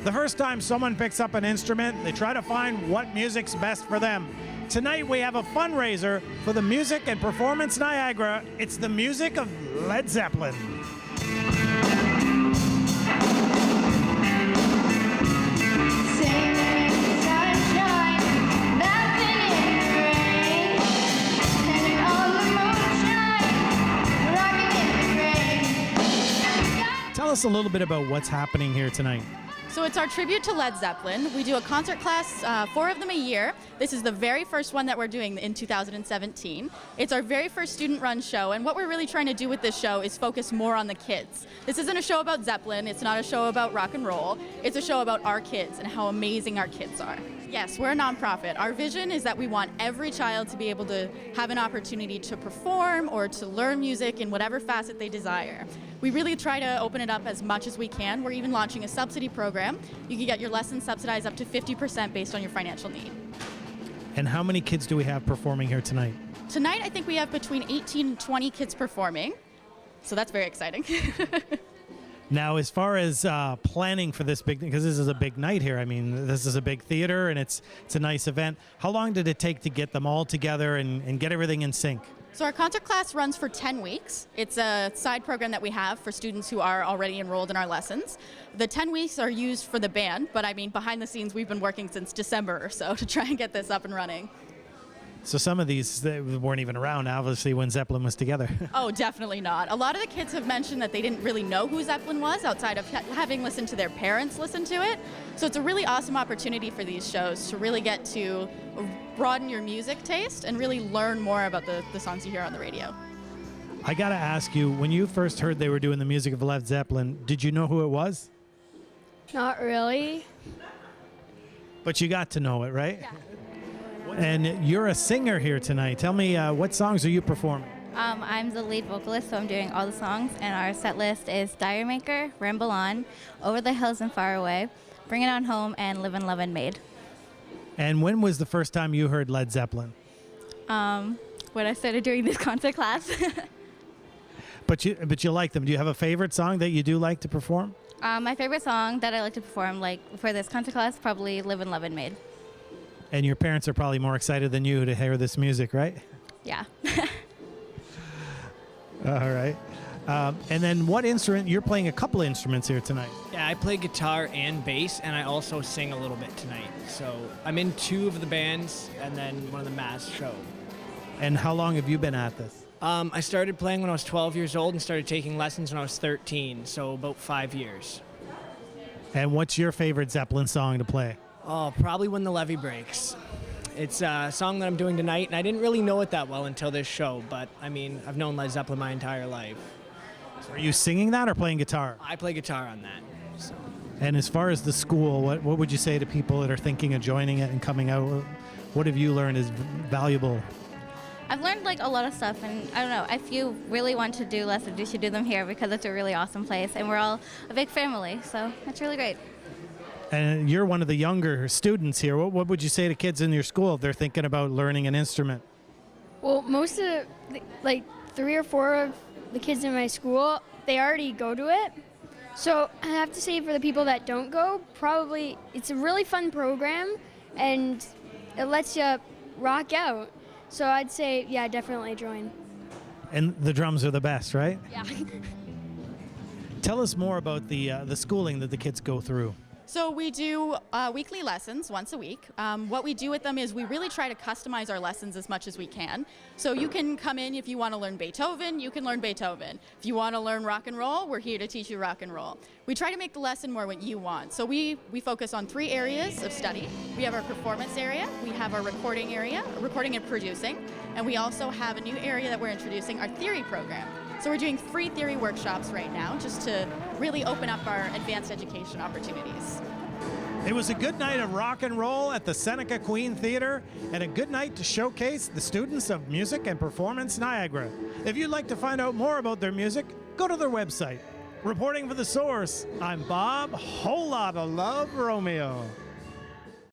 The first time someone picks up an instrument, they try to find what music's best for them. Tonight we have a fundraiser for the Music and Performance Niagara. It's the music of Led Zeppelin. Tell us a little bit about what's happening here tonight. So it's our tribute to Led Zeppelin. We do a concert class, 4 of them a year. This is the very first one that we're doing in 2017. It's our very first student-run show, and what we're really trying to do with this show is focus more on the kids. This isn't a show about Zeppelin, it's not a show about rock and roll, it's a show about our kids and how amazing our kids are. Yes, we're a nonprofit. Our vision is that we want every child to be able to have an opportunity to perform or to learn music in whatever facet they desire. We really try to open it up as much as we can. We're even launching a subsidy program. You can get your lessons subsidized up to 50% based on your financial need. And how many kids do we have performing here tonight? Tonight, I think we have between 18 and 20 kids performing, so that's very exciting. Now, as far as planning for this big, because this is a big night here, I mean, this is a big theater and it's a nice event. How long did it take to get them all together and get everything in sync? So our concert class runs for 10 weeks. It's a side program that we have for students who are already enrolled in our lessons. The 10 weeks are used for the band, but I mean, behind the scenes, we've been working since December or so to try and get this up and running. So some of these they weren't even around, obviously, when Zeppelin was together. Oh, definitely not. A lot of the kids have mentioned that they didn't really know who Zeppelin was outside of having listened to their parents listen to it. So it's a really awesome opportunity for these shows to really get to broaden your music taste and really learn more about the songs you hear on the radio. I got to ask you, when you first heard they were doing the music of Led Zeppelin, did you know who it was? Not really. But you got to know it, right? Yeah. And you're a singer here tonight. Tell me, what songs are you performing? I'm the lead vocalist, so I'm doing all the songs, and our set list is Diary Maker, Ramble On, Over the Hills and Far Away, Bring It On Home, and Live and Love and Made. And when was the first time you heard Led Zeppelin? When I started doing this concert class. But you like them. Do you have a favorite song that you do like to perform? My favorite song that I like to perform, like for this concert class, probably Live and Love and Made. And your parents are probably more excited than you to hear this music, right? Yeah. All right. And then what instrument? You're playing a couple of instruments here tonight. Yeah, I play guitar and bass, and I also sing a little bit tonight. So I'm in 2 of the bands and then one of the mass show. And how long have you been at this? I started playing when I was 12 years old and started taking lessons when I was 13, so about 5 years. And what's your favorite Zeppelin song to play? Oh, probably When the Levee Breaks. It's a song that I'm doing tonight, and I didn't really know it that well until this show, but I mean, I've known Led Zeppelin my entire life. So are you singing that or playing guitar? I play guitar on that. So. And as far as the school, what would you say to people that are thinking of joining it and coming out? What have you learned is valuable? I've learned like a lot of stuff, and I don't know, if you really want to do lessons, you should do them here because it's a really awesome place, and we're all a big family, so it's really great. And you're one of the younger students here. What would you say to kids in your school if they're thinking about learning an instrument? Well, most of like 3 or 4 of the kids in my school, they already go to it. So I have to say for the people that don't go, probably it's a really fun program and it lets you rock out. So I'd say, yeah, definitely join. And the drums are the best, right? Yeah. Tell us more about the schooling that the kids go through. So we do weekly lessons once a week. What we do with them is we really try to customize our lessons as much as we can. So you can come in if you want to learn Beethoven, you can learn Beethoven. If you want to learn rock and roll, we're here to teach you rock and roll. We try to make the lesson more what you want. So we focus on 3 areas of study. We have our performance area, we have our recording area, recording and producing, and we also have a new area that we're introducing, our theory program. So we're doing free theory workshops right now just to really open up our advanced education opportunities. It was a good night of rock and roll at the Seneca Queen Theatre and a good night to showcase the students of Music and Performance Niagara. If you'd like to find out more about their music, go to their website. Reporting for The Source, I'm Bob, whole lot of love, Romeo.